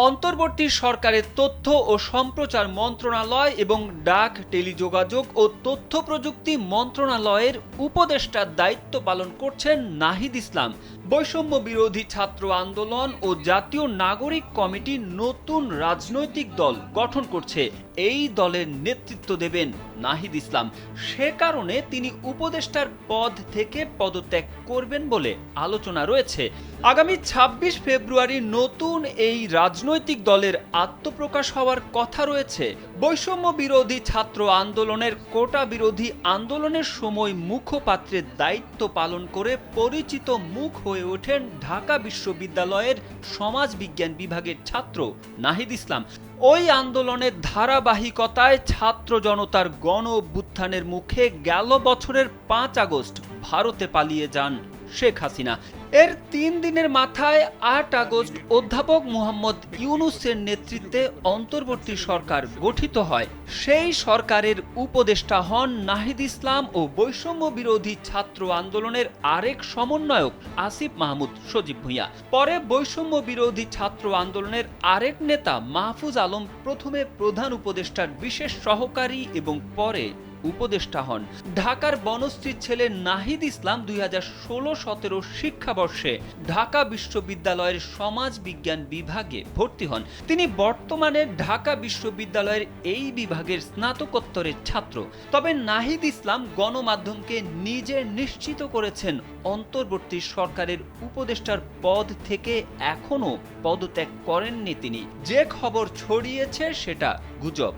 অন্তর্বর্তী সরকারের তথ্য ও সম্প্রচার মন্ত্রণালয় এবং ডাক, টেলিযোগাযোগ ও তথ্য প্রযুক্তি মন্ত্রণালয়ের উপদেষ্টার দায়িত্ব পালন করছেন নাহিদ ইসলাম। বৈষম্য বিরোধী ছাত্র আন্দোলন ও জাতীয় নাগরিক কমিটি নতুন রাজনৈতিক দল গঠন করছে। এই দলের নেতৃত্ব দেবেন নাহিদ ইসলাম। সে কারণে তিনি উপদেষ্টার পদ থেকে পদত্যাগ করবেন বলে আলোচনা রয়েছে। আগামী ২৬ ফেব্রুয়ারি নতুন এই রাজনৈতিক দলের আত্মপ্রকাশ হওয়ার কথা রয়েছে। বৈষম্য বিরোধী ছাত্র আন্দোলনের কোটা বিরোধী আন্দোলনের সময় মুখপাত্রের দায়িত্ব পালন করে পরিচিত মুখ হয়ে ওঠেন ঢাকা বিশ্ববিদ্যালয়ের সমাজবিজ্ঞান বিভাগের ছাত্র নাহিদ ইসলাম। ওই আন্দোলনের ধারাবাহিকতায় ছাত্র জনতার গণ অভ্যুত্থানের মুখে গেল বছরের ৫ আগস্ট ভারতে পালিয়ে যান শেখ হাসিনা। এর ৩ দিনের মাথায় ৮ আগস্ট অধ্যাপক মোহাম্মদ ইউনূসের নেতৃত্বে অন্তর্বর্তী সরকার গঠিত হয়। সেই সরকারের উপদেষ্টা হন নাহিদ ইসলাম ও বৈষম্য বিরোধী ছাত্র আন্দোলনের আরেক সমন্বয়ক আসিফ মাহমুদ সজীব ভূঁইয়া। পরে বৈষম্য বিরোধী ছাত্র আন্দোলনের আরেক নেতা মাহফুজ আলম প্রথমে প্রধান উপদেষ্টার বিশেষ সহকারী এবং পরে উপদেষ্টা হন। ঢাকার বনশ্রীর ছেলে নাহিদ ইসলাম ২০১৬-১৭ শিক্ষাবর্ষে ঢাকা বিশ্ববিদ্যালয়ের সমাজ বিজ্ঞান বিভাগে ভর্তি হন। তিনি বর্তমানে ঢাকা বিশ্ববিদ্যালয়ের এই বিভাগের স্নাতকোত্তরের ছাত্র। তবে নাহিদ ইসলাম গণমাধ্যমকে নিজে নিশ্চিত করেছেন অন্তর্বর্তী সরকারের উপদেষ্টার পদ থেকে এখনো পদত্যাগ করেননি তিনি। যে খবর ছড়িয়েছে সেটা গুজব।